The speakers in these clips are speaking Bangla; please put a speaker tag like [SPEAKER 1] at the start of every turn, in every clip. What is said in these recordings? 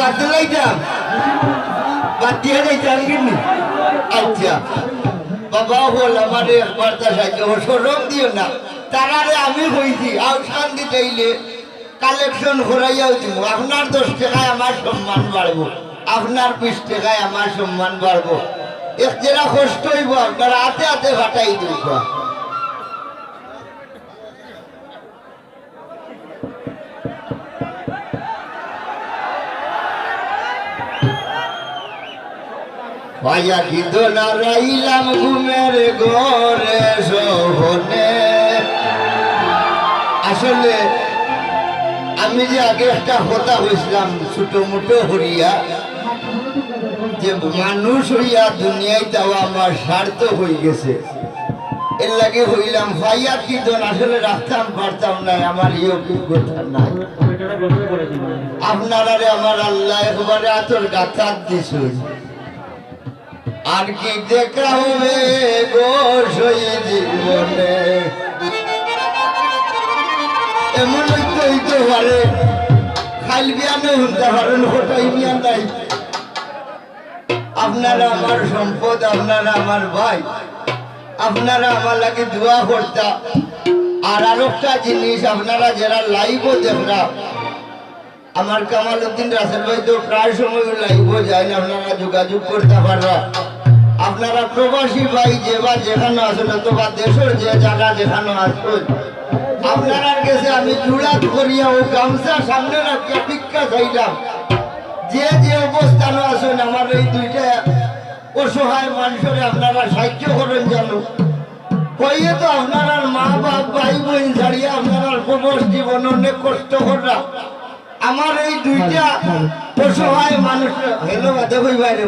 [SPEAKER 1] বাদ দিলাইতাম বাদ দিয়ে যাইতাম কিন্তু আচ্ছা বাবা বল আমার একবার তা সাহায্য সরম দিও না তারারে আমি হইছি আর শান্তি চাইলে কালেকশন ঘুরাইয়াও দিব আপনার 10 টাকায় আমার সম্মান বাড়বো আপনার 20 টাকায় আমার সম্মান বাড়বো এক জেলা কষ্ট হইব আপনারা হাতে হাতে ফাটাই দিব ভাইয়া কি দোলা রাইলাম ঘুমের ঘরে শোভনে আসলে আমি যে আগে একটা কথা হয়েছিলাম ছোট মোটো হরিয়া যে মানুষ হইয়া দুনিয়ায় তাও আমার স্বার্থ হয়ে গেছে এর লাগে হইলাম ভাইয়া কি দোল আসলে রাখতাম পারতাম না আমার এই অভিজ্ঞতা নাই আপনারা আমার আল্লাহ একবারে আতর গাথার দিছ আর কি দেখা হবে গো সই জীবনে এমন হইতে পারে খাইল বিয়ানে হতে পারেন হটাই বিয়ান নাই আপনারা আমার সম্পদ আপনারা আমার ভাই আপনারা আমার লাগে দোয়া করতা আর আরেকটা জিনিস আপনারা যারা লাইভও দেখরা আমার কামাল উদ্দিন রাসেল ভাই তো প্রায় সময় লাইভও যায় না আপনারা যোগাযোগ করতে পারবা আপনারা প্রবাসী ভাই যে বা যেখানে আসেন অথবা দেশের যে জায়গা যেখানে আসুন আপনার কাছে আমি জুড়াত করিয়া ও গামছা সামনে রাখিয়া ভিক্ষা চাইলাম যে যে অবস্থানে আসুন আমার এই দুইটা অসহায় মানুষের আপনারা সাহায্য করেন জানো কইয়ে তো আপনার মা বাপ ভাই বোন ছাড়িয়ে আপনার প্রবাস জীবন অনেক কষ্ট করা আমার এই দুইটা অসহায় মানুষ হেলো বাদে কই বাইরে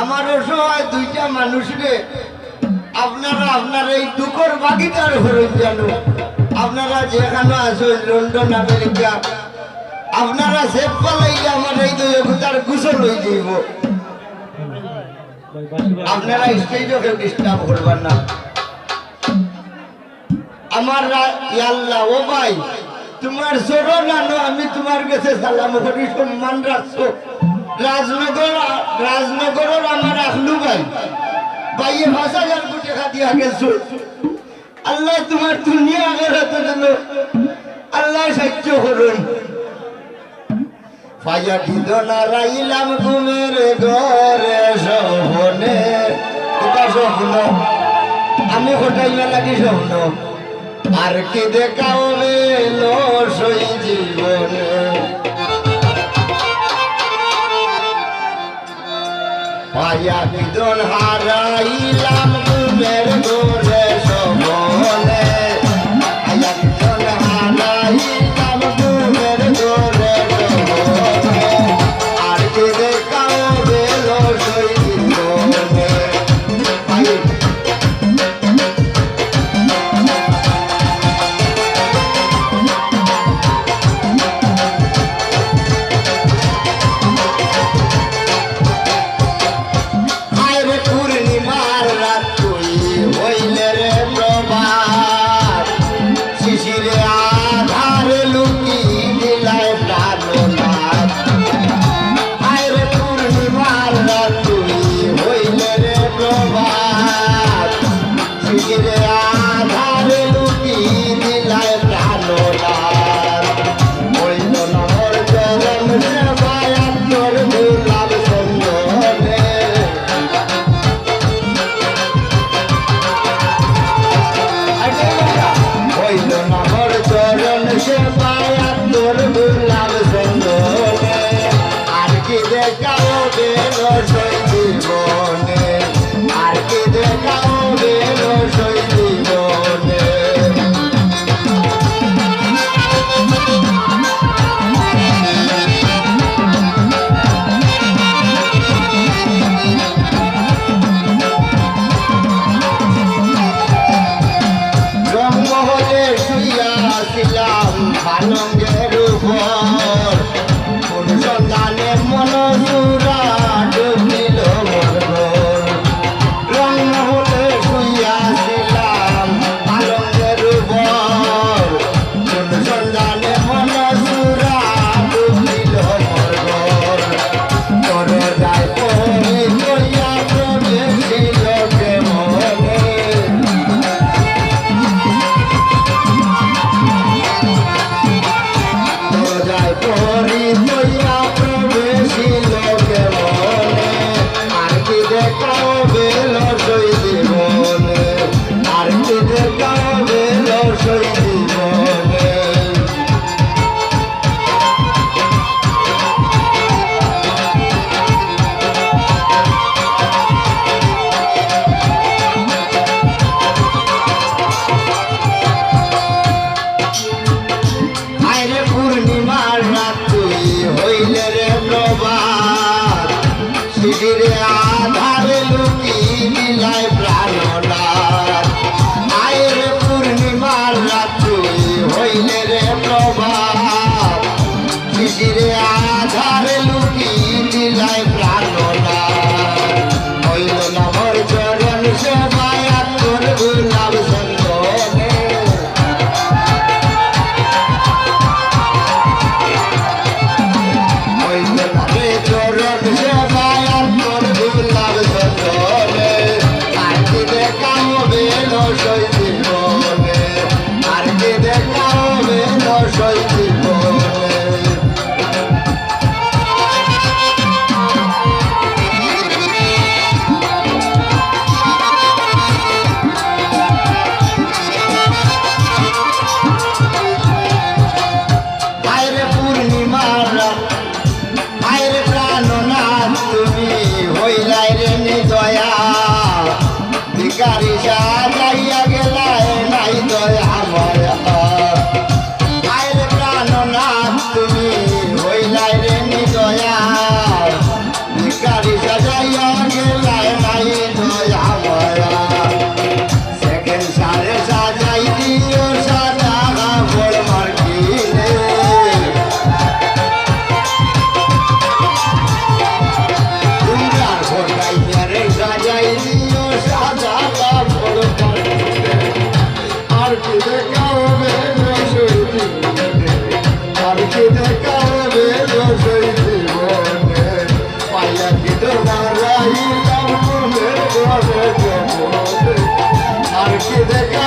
[SPEAKER 1] আমার অসহায় দুইটা মানুষকে আপনারা আপনার এই দুঃখের বাগিটার হরণ জানো আপনারা যেখানে আসুন লন্ডন আমেরিকা আপনারা সেফ পালাইলে আমার এই দুইটার গুছল হয়ে যাইব আপনারা স্টেজও কেউ ডিস্টার্ব করবেন না আমার আল্লাহ ও ভাই তোমার চরণ আনো আমি তোমার কাছে সালাম করি সম্মান রাখছো রাজনগরের আমার আখলু ভাই ভাইয়ে ৫,০০০ কোটি টাকা দিয়া গেছো আল্লাহ তোমার দুনিয়া আখিরাত যেন আল্লাহ সাহায্য করুন ফায়া দিদনা রাইলাম ঘুমের ঘরে শোভনে এটা স্বপ্ন আমি ঘটাইবা লাগি স্বপ্ন আর কি দেখাও মেলো সই জীবনে পায়া দিদন হারাইলাম ঘুমের ঘরে শোভনে পায়া দিদন হারাইলাম ঘুমের ঘরে শোভনে আর কি দেখাও মেলো সই জীবনে আর কি দেখাও বেরো সই জীবনে রসই জীবনে আর কি দেখা হবে রসই জীবনে আইরে পূর্ণিমার রাত আইরে প্রাণনাথ তুমি হইলাই রে নিদয়া ভিখারি সাজাইয়া গেলায় নাই দয়া মায়া আইরে প্রাণনাথ তুমি হইলাই রে নিদয়া ভিখারি সাজাইয়া গেলায় নাই দয়া মায়া সেকেন্ড সারে সাজাই দিও সাদা কাপড় মার্কিনে তোমরার ঘটাই মেরে সাজাই দিও সাদা কাপড় মার্কিনে আর কি দেখা হবে রসই জীবনে আর কি দেখা হবে রসই জীবনে পাইয়া কি তোমার রাইলাম মনের ঘরে জমনে আর কি দেখা